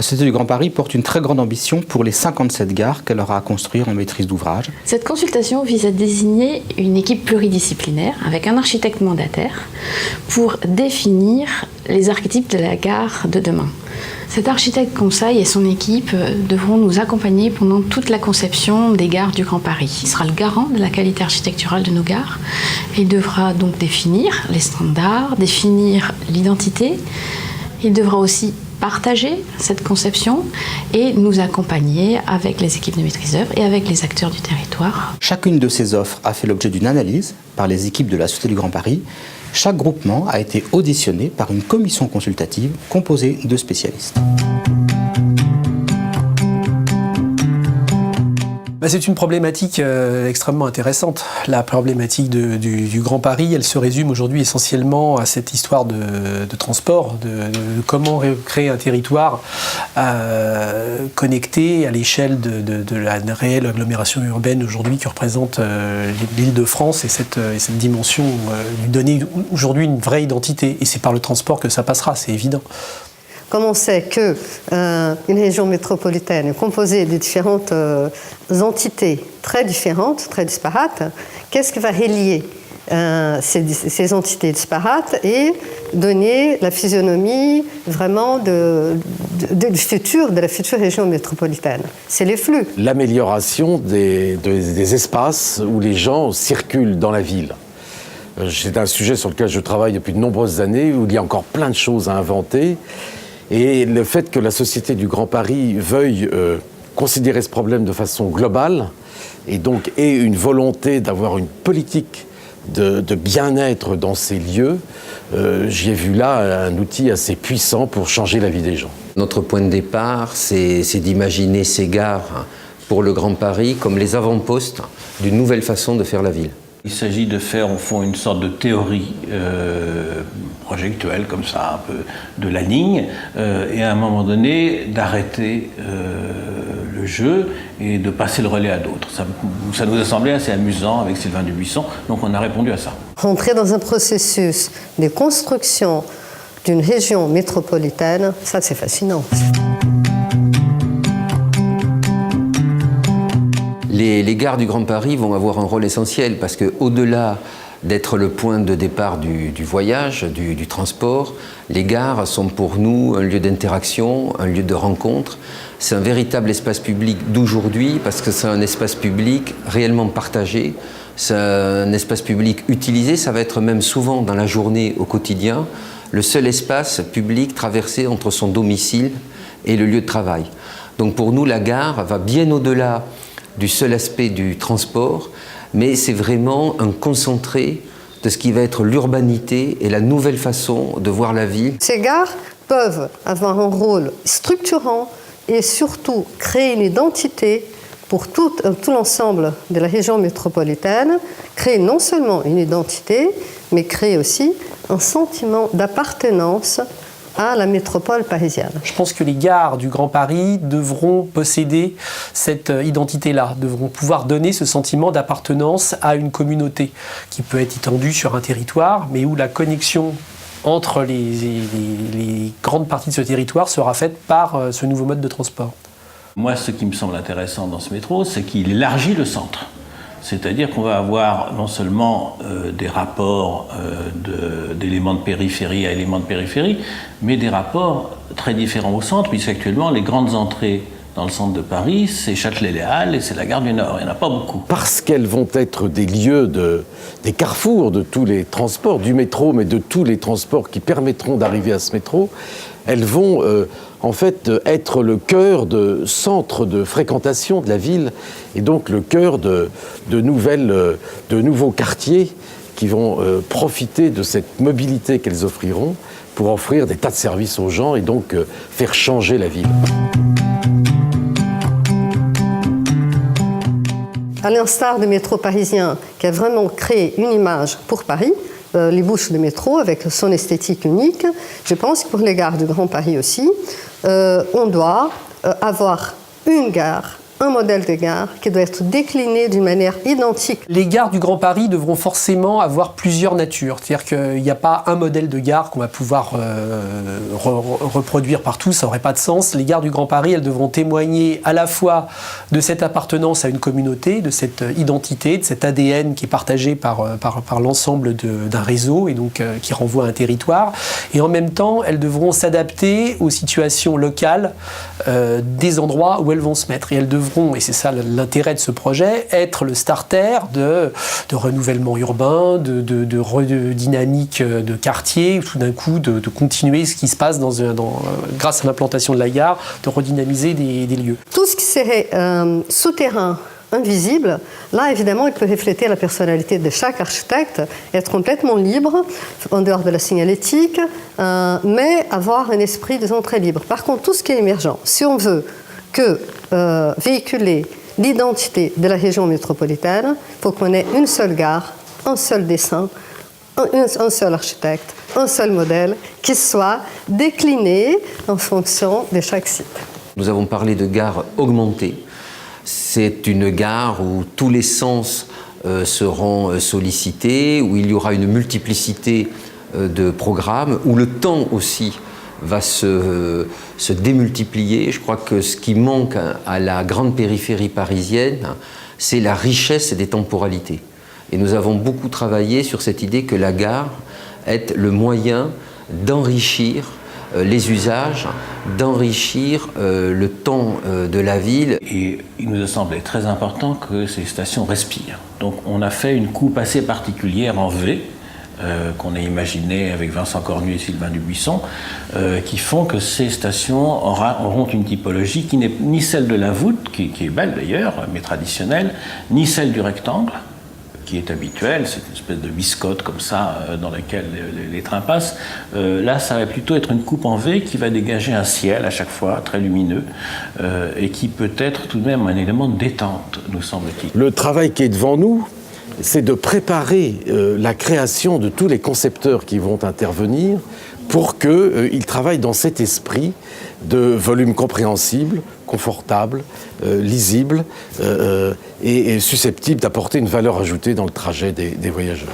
La Société du Grand Paris porte une très grande ambition pour les 57 gares qu'elle aura à construire en maîtrise d'ouvrage. Cette consultation vise à désigner une équipe pluridisciplinaire avec un architecte mandataire pour définir les archétypes de la gare de demain. Cet architecte conseil et son équipe devront nous accompagner pendant toute la conception des gares du Grand Paris. Il sera le garant de la qualité architecturale de nos gares. Il devra donc définir les standards, définir l'identité. Il devra aussi partager cette conception et nous accompagner avec les équipes de maîtrise d'œuvre et avec les acteurs du territoire. Chacune de ces offres a fait l'objet d'une analyse par les équipes de la Société du Grand Paris. Chaque groupement a été auditionné par une commission consultative composée de spécialistes. C'est une problématique extrêmement intéressante. La problématique du Grand Paris, elle se résume aujourd'hui essentiellement à cette histoire de transport, de comment créer un territoire connecté à l'échelle de la réelle agglomération urbaine aujourd'hui que représente l'Île-de-France et cette dimension lui donner aujourd'hui une vraie identité. Et c'est par le transport que ça passera, c'est évident. Comme on sait qu'une région métropolitaine est composée de différentes entités très différentes, très disparates, qu'est-ce qui va relier ces entités disparates et donner la physionomie vraiment de la future région métropolitaine? C'est les flux. L'amélioration des espaces où les gens circulent dans la ville. C'est un sujet sur lequel je travaille depuis de nombreuses années, où il y a encore plein de choses à inventer. Et le fait que la Société du Grand Paris veuille considérer ce problème de façon globale et donc ait une volonté d'avoir une politique de bien-être dans ces lieux, j'y ai vu là un outil assez puissant pour changer la vie des gens. Notre point de départ, c'est d'imaginer ces gares pour le Grand Paris comme les avant-postes d'une nouvelle façon de faire la ville. Il s'agit de faire au fond une sorte de théorie projectuelle comme ça, un peu de la ligne, et à un moment donné d'arrêter le jeu et de passer le relais à d'autres. Ça nous a semblé assez amusant avec Sylvain Dubuisson, donc on a répondu à ça. Rentrer dans un processus de construction d'une région métropolitaine, ça c'est fascinant. Les gares du Grand Paris vont avoir un rôle essentiel parce qu'au-delà d'être le point de départ du voyage, du transport, les gares sont pour nous un lieu d'interaction, un lieu de rencontre. C'est un véritable espace public d'aujourd'hui parce que c'est un espace public réellement partagé, c'est un espace public utilisé, ça va être même souvent dans la journée au quotidien, le seul espace public traversé entre son domicile et le lieu de travail. Donc pour nous, la gare va bien au-delà du seul aspect du transport, mais c'est vraiment un concentré de ce qui va être l'urbanité et la nouvelle façon de voir la ville. Ces gares peuvent avoir un rôle structurant et surtout créer une identité pour tout l'ensemble de la région métropolitaine, créer non seulement une identité, mais créer aussi un sentiment d'appartenance à la métropole parisienne. Je pense que les gares du Grand Paris devront posséder cette identité-là, devront pouvoir donner ce sentiment d'appartenance à une communauté qui peut être étendue sur un territoire, mais où la connexion entre les grandes parties de ce territoire sera faite par ce nouveau mode de transport. Moi, ce qui me semble intéressant dans ce métro, c'est qu'il élargit le centre. C'est-à-dire qu'on va avoir non seulement des rapports d'éléments de périphérie à éléments de périphérie, mais des rapports très différents au centre, puisqu'actuellement, les grandes entrées dans le centre de Paris, c'est Châtelet-Les Halles et c'est la gare du Nord. Il n'y en a pas beaucoup. Parce qu'elles vont être des lieux, des carrefours de tous les transports, du métro, mais de tous les transports qui permettront d'arriver à ce métro, elles vont en fait être le cœur de centre de fréquentation de la ville et donc le cœur de nouveaux quartiers qui vont profiter de cette mobilité qu'elles offriront pour offrir des tas de services aux gens et donc faire changer la ville. À l'instar du métro parisien qui a vraiment créé une image pour Paris, les bouches de métro avec son esthétique unique, je pense que pour les gares du Grand Paris aussi, on doit avoir une gare un modèle de gare qui doit être décliné d'une manière identique. Les gares du Grand Paris devront forcément avoir plusieurs natures. C'est-à-dire qu'il n'y a pas un modèle de gare qu'on va pouvoir reproduire partout, ça n'aurait pas de sens. Les gares du Grand Paris, elles devront témoigner à la fois de cette appartenance à une communauté, de cette identité, de cet ADN qui est partagé par l'ensemble d'un réseau et donc qui renvoie à un territoire. Et en même temps, elles devront s'adapter aux situations locales des endroits où elles vont se mettre. Et elles devront, et c'est ça l'intérêt de ce projet, être le starter de renouvellement urbain, de dynamique de quartier, tout d'un coup de continuer ce qui se passe grâce à l'implantation de la gare, de redynamiser des lieux. Tout ce qui serait souterrain, invisible, là évidemment il peut refléter la personnalité de chaque architecte, être complètement libre, en dehors de la signalétique, mais avoir un esprit, disons, très libre. Par contre, tout ce qui est émergent, si on veut véhiculer l'identité de la région métropolitaine, il faut qu'on ait une seule gare, un seul dessin, un seul architecte, un seul modèle qui soit décliné en fonction de chaque site. Nous avons parlé de gare augmentée. C'est une gare où tous les sens seront sollicités, où il y aura une multiplicité de programmes, où le temps aussi va se démultiplier. Je crois que ce qui manque à la grande périphérie parisienne, c'est la richesse des temporalités. Et nous avons beaucoup travaillé sur cette idée que la gare est le moyen d'enrichir les usages, d'enrichir le temps de la ville. Et il nous a semblé très important que ces stations respirent. Donc on a fait une coupe assez particulière en V, qu'on a imaginé avec Vincent Cornu et Sylvain Dubuisson, qui font que ces stations auront une typologie qui n'est ni celle de la voûte, qui est belle d'ailleurs, mais traditionnelle, ni celle du rectangle, qui est habituel, c'est une espèce de biscotte comme ça dans laquelle les trains passent. Là, ça va plutôt être une coupe en V qui va dégager un ciel à chaque fois très lumineux et qui peut être tout de même un élément de détente, nous semble-t-il. Le travail qui est devant nous, c'est de préparer la création de tous les concepteurs qui vont intervenir pour qu'ils travaillent dans cet esprit de volume compréhensible, confortable, lisible et susceptible d'apporter une valeur ajoutée dans le trajet des voyageurs.